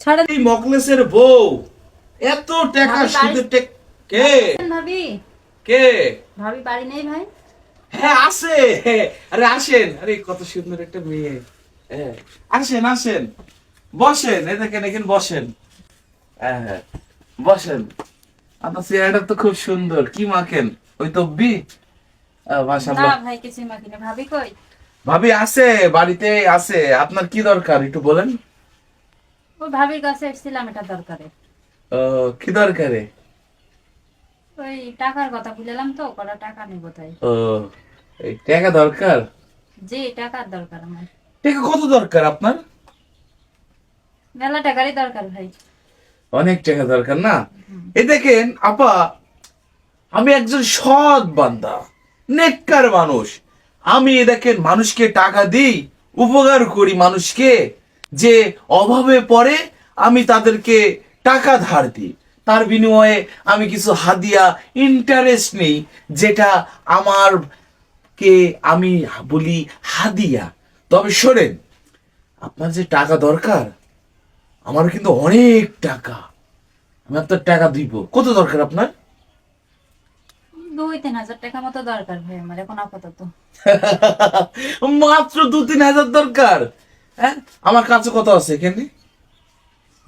ছাড়েন এই মকলেসের বউ এত টাকা শুধু কে ভাবি। কে ভাবি বাড়ি নেই ভাই? হ্যাঁ আছে। আরে আসেন, আরে কত সুন্দর একটা মেয়ে। হ্যাঁ আসেন আসেন, বসেন, এই দেখেন এখানে বসেন। হ্যাঁ বসেন। আপনার চেহারাটা তো খুব সুন্দর। কি মাখেন? ওই তব্বি? না মাশাআল্লাহ। ভাই কিছুই মাখি না। ভাবি কই? ভাবি আছে, বাড়িতে আছে। আপনার কি দরকার একটু বলেন। ওই ভাবির কাছে এসেছিলাম এটা দরকারে। কি দরকারে? ওই টাকার কথা বললাম তো, কটা টাকা নেব তাই। ও, এই টাকা দরকার? যে টাকার দরকার আমার। টাকা কত দরকার আপনার? মেলা টাকারই দরকার ভাই। অনেক টাকা দরকার না? এই দেখেন আপা, আমি একজন সৎ বান্দা, নেককার মানুষ। আমি এ দেখেন মানুষকে টাকা দিই, উপকার করি মানুষকে। যে অভাবে পড়ে আমি তাদেরকে টাকা ধার দিই, তার বিনিময়ে আমি কিছু হাদিয়া, ইন্টারেস্ট নেই, যেটা আমার কে আমি বলি হাদিয়া। তবে শোনেন, আপনার যে টাকা দরকার, আমার কিন্তু অনেক টাকা। আমি আপনার টাকা দিব। কত দরকার আপনার? 2-3 হাজার টাকা মতো দরকার ভাই আমার এখন আপাতত। মাত্র 2-3 হাজার দরকার? হ্যাঁ, আমার কাছে কত আছে এখানে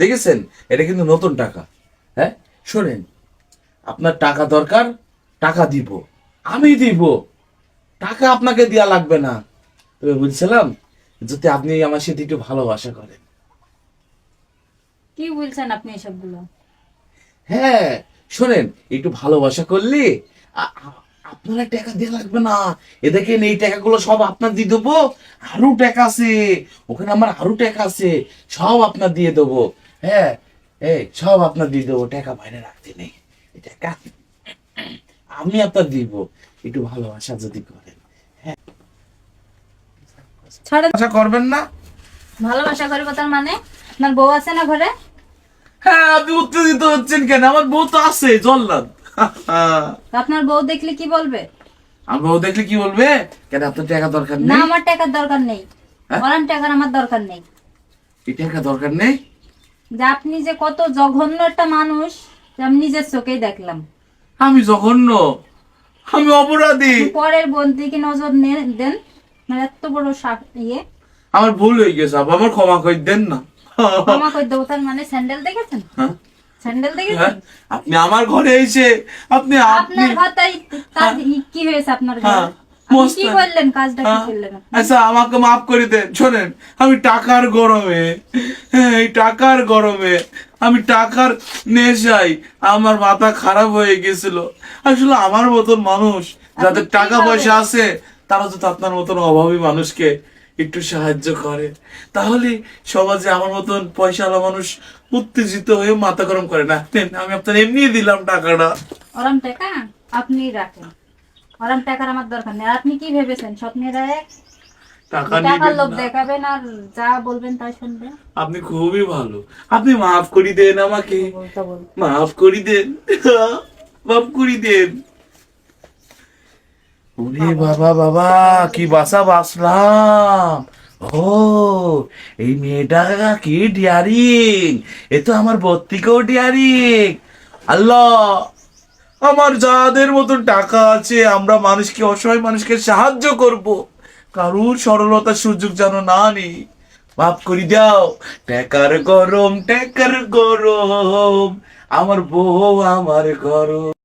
দেখেছেন? এটা কিন্তু নতুন টাকা। হ্যাঁ শোনেন, আপনার টাকা দরকার, টাকা দিব, আমি দিব। টাকা আপনাকে দেয়া লাগবে না। তবে বলছিলাম, যদি আপনি আমার সাথে একটু ভালোবাসা করেন। কি বলছেন আপনি এসবগুলো? হ্যাঁ শোনেন, একটু ভালোবাসা করলে আপনার টাকা দেওয়া লাগবে না। এ দেখেন এই টাকাগুলো সব আপনার দিয়ে দেবো। আরো টাকা আছে ওখানে, আমার আরো টাকা আছে, সব আপনার দিয়ে দেবো। হ্যাঁ এই সব আপনার দিয়ে দেবো, টাকা বাইরে রাখতে নেই। এই টাকা আমি আপনার দিব, একটু ভালোবাসা যদি করেন। হ্যাঁ ছাড়েন। আশা করবেন না? ভালোবাসা করবো তার মানে? আপনার বউ আছে না ঘরে? হ্যাঁ, আপনি উত্তেজিত হচ্ছেন কেন? আমার বউ তো আছে, জল্লাদ। আপনার বউ দেখলে কি বলবে? আমার বউ দেখলে কি বলবে? কেন আপনার টাকা দরকার না, নেই? আমার টাকার দরকার নেই। হ্যাঁ? ওরান টাকার আমার দরকার নেই। এই টাকা দরকার নেই? যে আপনি যে কত জঘন্য একটা মানুষ, যে আমি নিজের চোখেই দেখলাম। আমি জঘন্য? আমি অপরাধী? পরের বোন দিকে নজর দেন, মানে এত বড় ইয়ে। আমার ভুল হয়ে গেছে আপা, আমার ক্ষমা করে দেন না। ক্ষমা করে দেবো তার মানে? স্যান্ডেল দেখেছেন? হ্যাঁ? স্যান্ডেল দেখেছেন? হ্যাঁ? আপনি আমার ঘরে এসে আপনি আপনি আপনার ঘরটাই তার কি হয়েছে আপনার ঘরে? হ্যাঁ, আপনি মস্ত। কি করলেন? কাজটা কি হ্যাঁ? করলেন আপনি? আচ্ছা আমাকে মাফ করে দেন। শোনেন, আমি টাকার গরমে, হ্যাঁ, এই টাকার গরমে, আমি টাকার নেশায় আমার মাথা খারাপ হয়ে গেছিল। আসলে আমার মতন মানুষ যাদের আপনি টাকা কিভাবে- পয়সা আছে, তারা যদি আপনার মতন অভাবী মানুষকে একটু সাহায্য করে, তাহলে সমাজে আমার মতন পয়সাওয়ালা মানুষ উত্তেজিত হয়ে মাথা গরম করে না। নেন, আমি আপনার এমনি দিলাম টাকাটা। ওরম টাকা আপনি রাখেন। ওরম টাকার আমার দরকার নেই। আর আপনি কি ভেবেছেন স্বপ্নের এক টাকা টাকার নিবেন লোভ না। দেখাবেন আর যা বলবেন তাই শুনবেন? আপনি খুবই ভালো। আপনি মাফ করে দেন আমাকে, বলতে বল। মাফ করে দেন, মাফ করে দেন। ওরে বাবা বাবা, কি বাসা বাসলাম। ও, এই মেয়েটা কি ডিয়ারিং! এ তো আমার বত্তিকেও ডিয়ারিং। আল্লাহ, আমার যাদের মতন টাকা আছে, আমরা মানুষকে, অসহায় মানুষকে সাহায্য করব, কারুর সরলতার সুযোগ যেন না নেই। মাফ করে দাও। টাকার গরম, টাকার গরম, আমার বউ আমার গরম।